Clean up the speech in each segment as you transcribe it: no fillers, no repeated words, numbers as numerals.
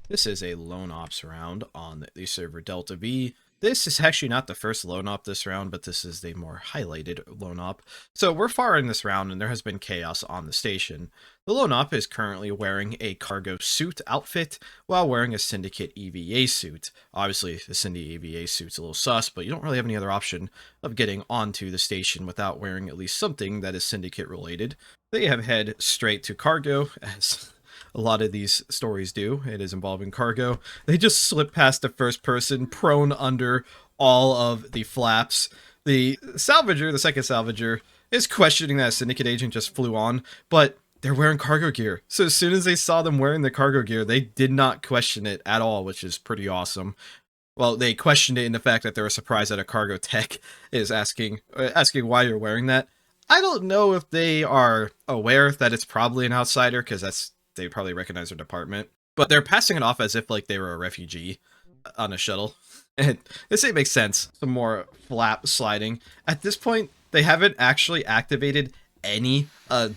This is a lone ops round on the server DeltaV. This is actually not the first lone op this round, but this is the more highlighted lone op. So we're far in this round and there has been chaos on the station. The lone op is currently wearing a cargo suit outfit while wearing a Syndicate EVA suit. Obviously the Syndicate EVA suit's a little sus, but you don't really have any other option of getting onto the station without wearing at least something that is Syndicate related. They have head straight to cargo, as a lot of these stories do. It is involving cargo. They just slip past the first person, prone under all of the flaps. The salvager, the second salvager, is questioning that a Syndicate agent just flew on, but they're wearing cargo gear. So as soon as they saw them wearing the cargo gear, they did not question it at all, which is pretty awesome. Well, they questioned it in the fact that they were surprised that a cargo tech is asking why you're wearing that. I don't know if they are aware that it's probably an outsider, because they probably recognize their department, but they're passing it off as if like they were a refugee on a shuttle. And this makes sense. Some more flap sliding. At this point, they haven't actually activated any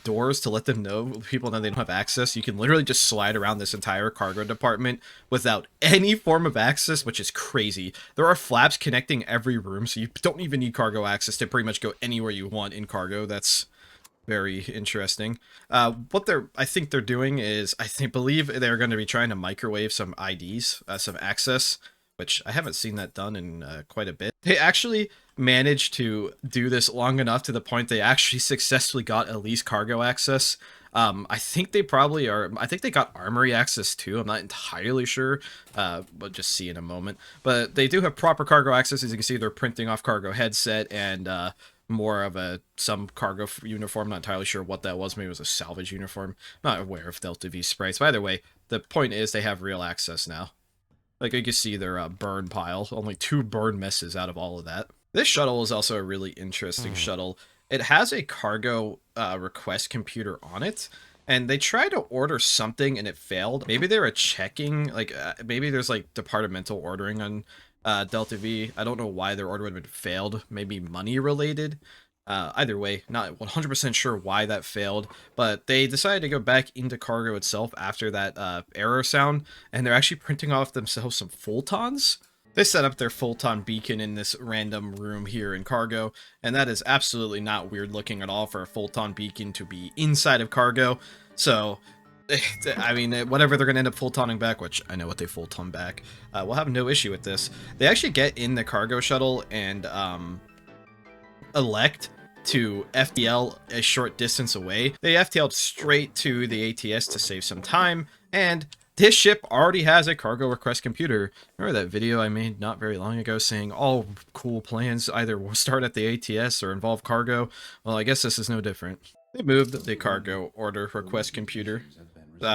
doors to let them know, people know they don't have access. You can literally just slide around this entire cargo department without any form of access, which is crazy. There are flaps connecting every room, so you don't even need cargo access to pretty much go anywhere you want in cargo. That's very interesting. What I think they're doing is, believe they're going to be trying to microwave some IDs, some access, which I haven't seen that done in quite a bit. They actually managed to do this long enough to the point they actually successfully got at least cargo access. I think they probably are. I think they got armory access too. I'm not entirely sure. We'll just see in a moment. But they do have proper cargo access. As you can see, they're printing off cargo headset and more of some cargo uniform. Not entirely sure what that was. Maybe it was a salvage uniform. Not aware of DeltaV sprites. But either way, the point is they have real access now. Like you can see their burn pile. Only 2 burn messes out of all of that. This shuttle is also a really interesting shuttle. It has a cargo request computer on it, and they tried to order something and it failed. Maybe they were checking, like maybe there's like departmental ordering on DeltaV. I don't know why their order would have failed. Maybe money related. Either way, not 100% sure why that failed, but they decided to go back into cargo itself after that error sound, and they're actually printing off themselves some Fultons. They set up their Fulton beacon in this random room here in cargo, and that is absolutely not weird looking at all for a Fulton beacon to be inside of cargo. So, I mean, whatever they're going to end up Fultoning back, which I know what they Fulton back, we'll have no issue with this. They actually get in the cargo shuttle and elect to FTL a short distance away. They FTL'd straight to the ATS to save some time, and this ship already has a cargo request computer. Remember that video I made not very long ago saying all cool plans either will start at the ATS or involve cargo? Well, I guess this is no different. They moved the cargo order request computer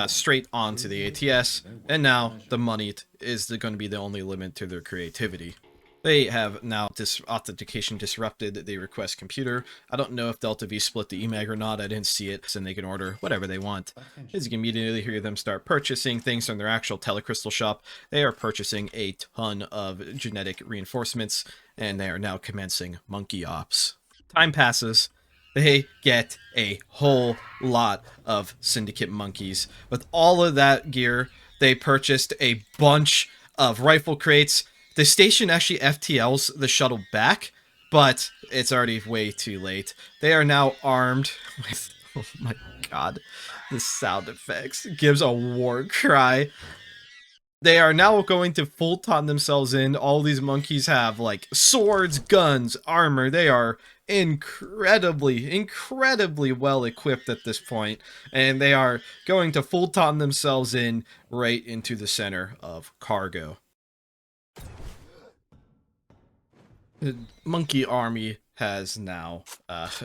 straight onto the ATS, and now the money is going to be the only limit to their creativity. They have now authentication disrupted the request computer. I don't know if DeltaV split the EMAG or not. I didn't see it, and they can order whatever they want. As you can immediately hear them start purchasing things from their actual telecrystal shop, they are purchasing a ton of genetic reinforcements, and they are now commencing monkey ops. Time passes. They get a whole lot of Syndicate monkeys. With all of that gear, they purchased a bunch of rifle crates. The station actually FTLs the shuttle back, but it's already way too late. They are now armed with, oh my god, the sound effects gives a war cry. They are now going to Fulton themselves in. All these monkeys have like swords, guns, armor. They are incredibly well equipped at this point, and they are going to Fulton themselves in right into the center of cargo. The monkey army has now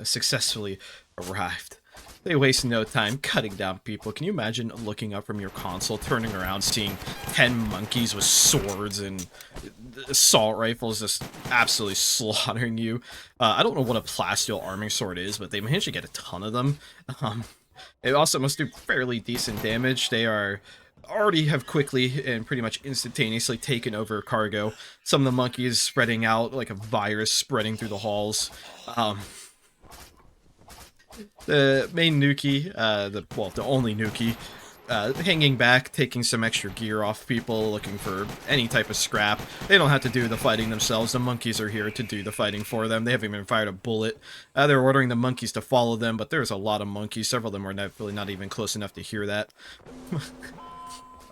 successfully arrived. They waste no time cutting down people. Can you imagine looking up from your console, turning around, seeing 10 monkeys with swords and assault rifles just absolutely slaughtering you? I don't know what a plasteel arming sword is, but they managed to get a ton of them. It also must do fairly decent damage. They already have quickly and pretty much instantaneously taken over cargo. Some of the monkeys spreading out like a virus spreading through the halls. The main Nukie, the only Nukie, hanging back, taking some extra gear off people, looking for any type of scrap. They don't have to do the fighting themselves. The monkeys are here to do the fighting for them. They haven't even fired a bullet. They're ordering the monkeys to follow them, but there's a lot of monkeys. Several of them are really not even close enough to hear that.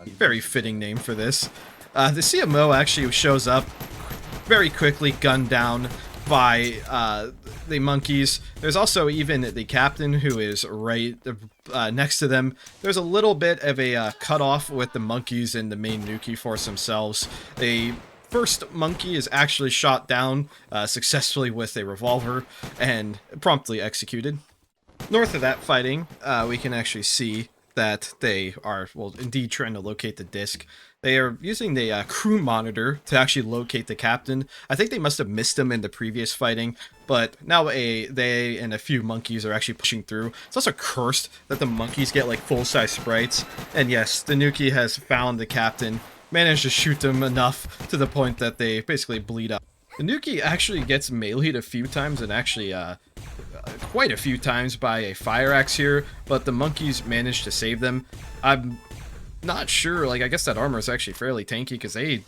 Very fitting name for this. The CMO actually shows up very quickly, gunned down by the monkeys. There's also even the captain who is right next to them. There's a little bit of a cutoff with the monkeys and the main Nukie force themselves. The first monkey is actually shot down successfully with a revolver and promptly executed. North of that fighting, we can actually see that they are, well, indeed trying to locate the disc. They are using the crew monitor to actually locate the captain. I think they must have missed him in the previous fighting, but now they and a few monkeys are actually pushing through. It's also cursed that the monkeys get like full-size sprites. And yes, the Nukie has found the captain, managed to shoot them enough to the point that they basically bleed out. The Nukie actually gets meleeed a few times and actually quite a few times by a fire axe here, but the monkeys managed to save them. I'm not sure, like, I guess that armor is actually fairly tanky because they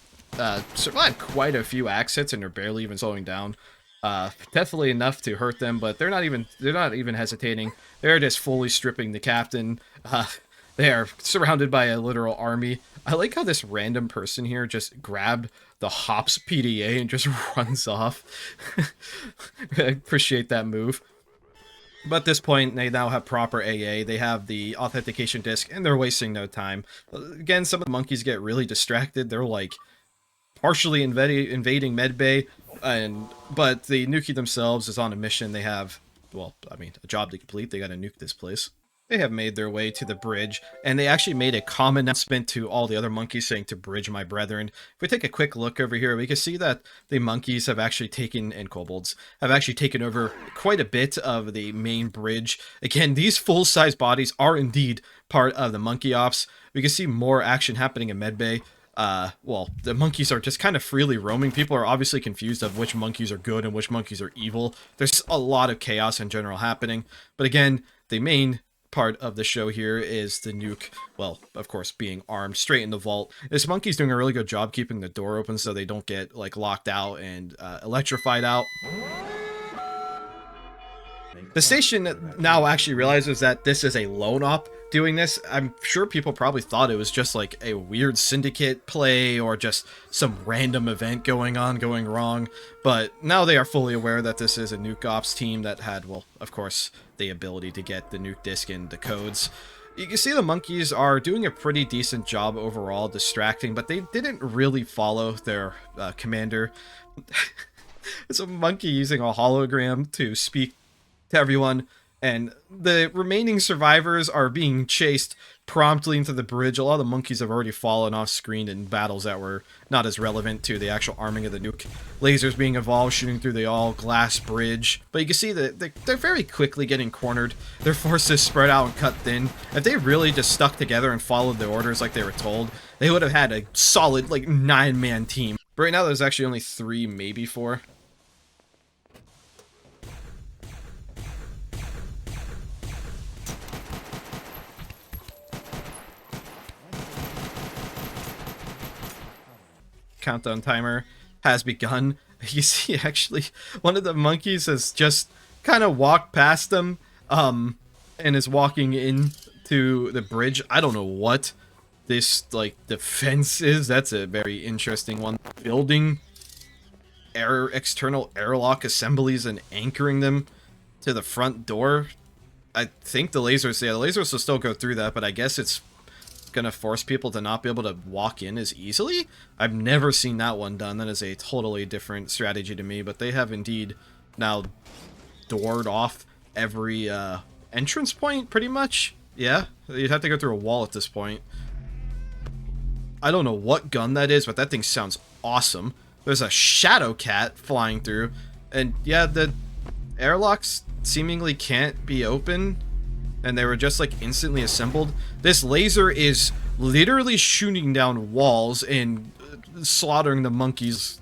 survived quite a few axe hits and are barely even slowing down. Definitely enough to hurt them, but they're not even hesitating. They're just fully stripping the captain. They are surrounded by a literal army. I like how this random person here just grabbed the Hops PDA and just runs off. I appreciate that move. But at this point, they now have proper AA, they have the authentication disc, and they're wasting no time. Again, some of the monkeys get really distracted. They're, like, partially invading medbay, but the Nukie themselves is on a mission. They have, well, I mean, a job to complete. They gotta nuke this place. They have made their way to the bridge, and they actually made a common announcement to all the other monkeys saying to bridge my brethren. If we take a quick look over here, we can see that the monkeys have actually taken, and kobolds, have actually taken over quite a bit of the main bridge. Again, these full-size bodies are indeed part of the monkey ops. We can see more action happening in medbay. Well, the monkeys are just kind of freely roaming. People are obviously confused of which monkeys are good and which monkeys are evil. There's a lot of chaos in general happening. But again, the main part of the show here is the nuke, well, of course, being armed straight in the vault. This monkey's doing a really good job keeping the door open so they don't get, like, locked out and electrified out. The station now actually realizes that this is a lone op doing this. I'm sure people probably thought it was just like a weird syndicate play or just some random event going wrong. But now they are fully aware that this is a nuke ops team that had, well, of course, the ability to get the nuke disc and the codes. You can see the monkeys are doing a pretty decent job overall distracting, but they didn't really follow their commander. It's a monkey using a hologram to speak to everyone, and the remaining survivors are being chased promptly into the bridge. A lot of the monkeys have already fallen off screen in battles that were not as relevant to the actual arming of the nuke. Lasers being evolved, shooting through the all-glass bridge. But you can see that they're very quickly getting cornered. Their forces spread out and cut thin. If they really just stuck together and followed the orders like they were told, they would have had a solid, like, 9-man team. But right now there's actually only 3, maybe 4. Countdown timer has begun. You see, actually, one of the monkeys has just kind of walked past them, and is walking into the bridge. I don't know what this, like, defense is. That's a very interesting one. Building external airlock assemblies and anchoring them to the front door. I think the lasers, yeah, the lasers will still go through that, but I guess it's gonna force people to not be able to walk in as easily. I've never seen that one done. That is a totally different strategy to me, but they have indeed now doored off every entrance point, pretty much. Yeah, you'd have to go through a wall at this point. I don't know what gun that is, but that thing sounds awesome. There's a shadow cat flying through, and yeah, the airlocks seemingly can't be open, and they were just, like, instantly assembled. This laser is literally shooting down walls and slaughtering the monkeys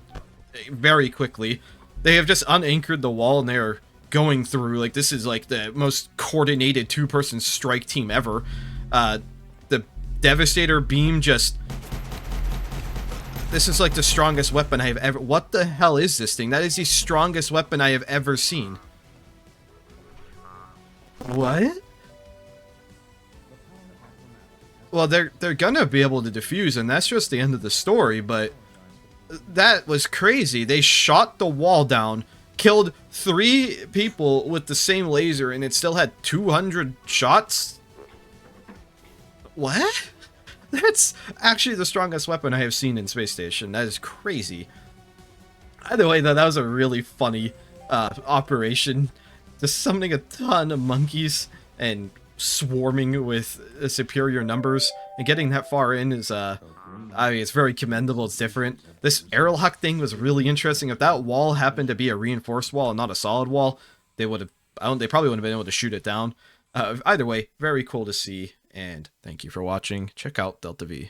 very quickly. They have just unanchored the wall and they are going through. Like, this is, like, the most coordinated 2-person strike team ever. The Devastator beam just... This is like the strongest weapon I have ever... What the hell is this thing? That is the strongest weapon I have ever seen. What? Well, they're gonna be able to defuse, and that's just the end of the story, but... That was crazy. They shot the wall down, killed 3 people with the same laser, and it still had 200 shots? What? That's actually the strongest weapon I have seen in Space Station. That is crazy. Either way, though, that was a really funny operation. Just summoning a ton of monkeys and swarming with superior numbers, and getting that far in is, I mean, it's very commendable. It's different. This airlock thing was really interesting. If that wall happened to be a reinforced wall and not a solid wall, they would have, they probably wouldn't have been able to shoot it down. Either way, very cool to see, and thank you for watching. Check out DeltaV.